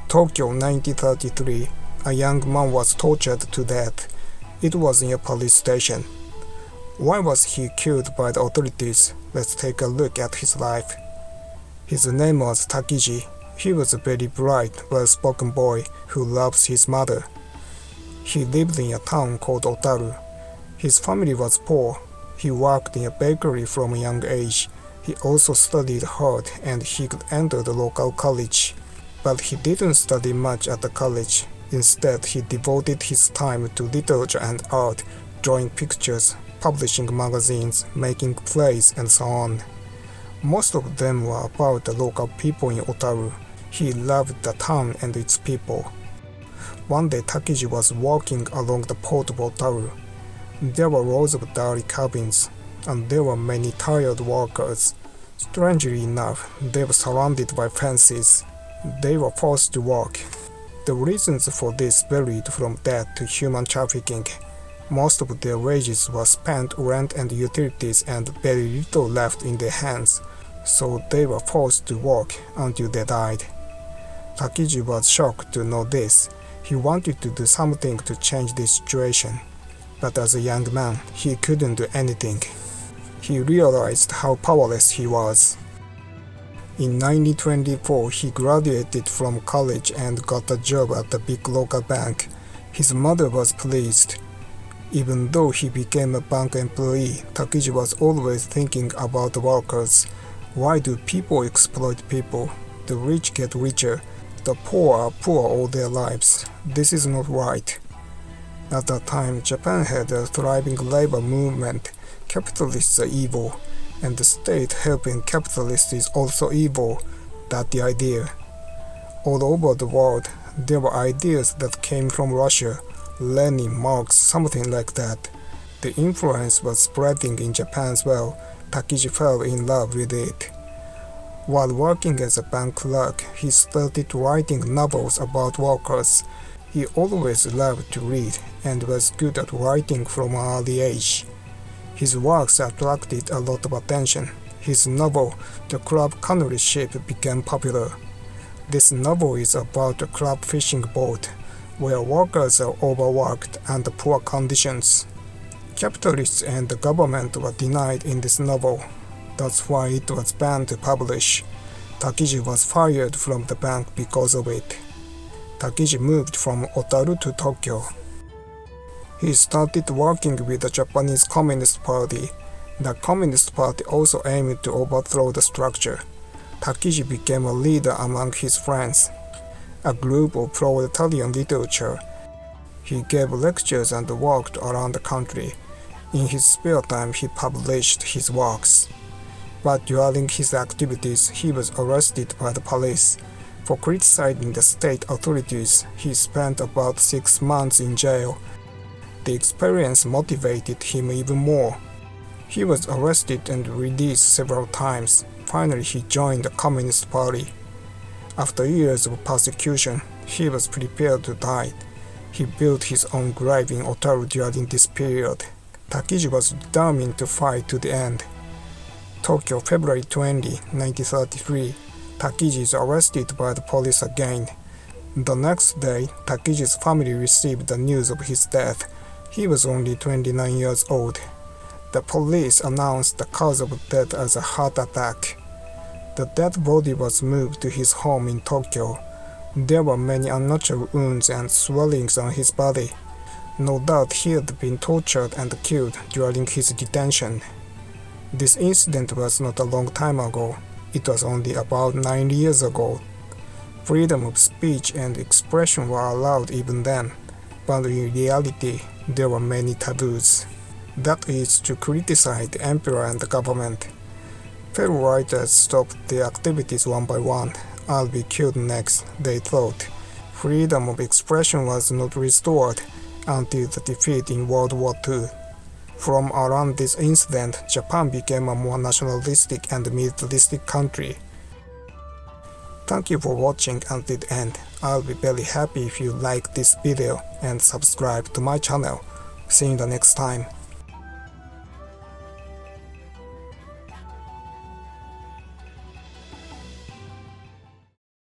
Tokyo 1933, a young man was tortured to death. It was in a police station. Why was he killed by the authorities? Let's take a look at his life. His name was Takiji. He was a very bright, well-spoken boy who loves his mother. He lived in a town called Otaru. His family was poor. He worked in a bakery from a young age. He also studied hard and he could enter the local college. But he didn't study much at the college. Instead, he devoted his time to literature and art, drawing pictures, publishing magazines, making plays, and so on. Most of them were about the local people in Otaru. He loved the town and its people. One day Takiji was walking along the port of Otaru. There were rows of dirty cabins, and there were many tired workers. Strangely enough, they were surrounded by fences. They were forced to work. The reasons for this varied from that to human trafficking. Most of their wages were spent rent and utilities and very little left in their hands, so they were forced to work until they died. Takiji was shocked to know this. He wanted to do something to change this situation, but as a young man, he couldn't do anything. He realized how powerless he was. In 1924, he graduated from college and got a job at a big local bank. His mother was pleased. Even though he became a bank employee, Takiji was always thinking about the workers. Why do people exploit people? The rich get richer. The poor are poor all their lives. This is not right. At that time, Japan had a thriving labor movement. Capitalists are evil, and the state helping capitalists is also evil. That's the idea. All over the world, there were ideas that came from Russia, Lenin, Marx, something like that. The influence was spreading in Japan as well. Takiji fell in love with it. While working as a bank clerk, he started writing novels about workers. He always loved to read and was good at writing from an early age. His works attracted a lot of attention. His novel, The Crab Cannery Ship, became popular. This novel is about a crab fishing boat, where workers are overworked and poor conditions. Capitalists and the government were denied in this novel. That's why it was banned to publish. Takiji was fired from the bank because of it. Takiji moved from Otaru to Tokyo. He started working with the Japanese Communist Party. The Communist Party also aimed to overthrow the structure. Takiji became a leader among his friends, a group of proletarian literature. He gave lectures and worked around the country. In his spare time, he published his works. But during his activities, he was arrested by the police. For criticizing the state authorities, he spent about 6 months in jail. The experience motivated him even more. He was arrested and released several times. Finally, he joined the Communist Party. After years of persecution, he was prepared to die. He built his own grave in Otaru during this period. Takiji was determined to fight to the end. Tokyo, February 20, 1933. Takiji is arrested by the police again. The next day, Takiji's family received the news of his death. He was only 29 years old. The police announced the cause of death as a heart attack. The dead body was moved to his home in Tokyo. There were many unnatural wounds and swellings on his body. No doubt he had been tortured and killed during his detention. This incident was not a long time ago. It was only about 9 years ago. Freedom of speech and expression were allowed even then, but in reality, there were many taboos. That is to criticize the emperor and the government. Fellow writers stopped their activities one by one. I'll be killed next, they thought. Freedom of expression was not restored until the defeat in World War II. From around this incident, Japan became a more nationalistic and militaristic country. Thank you for watching until the end. I'll be very happy if you like this video and subscribe to my channel. See you the next time.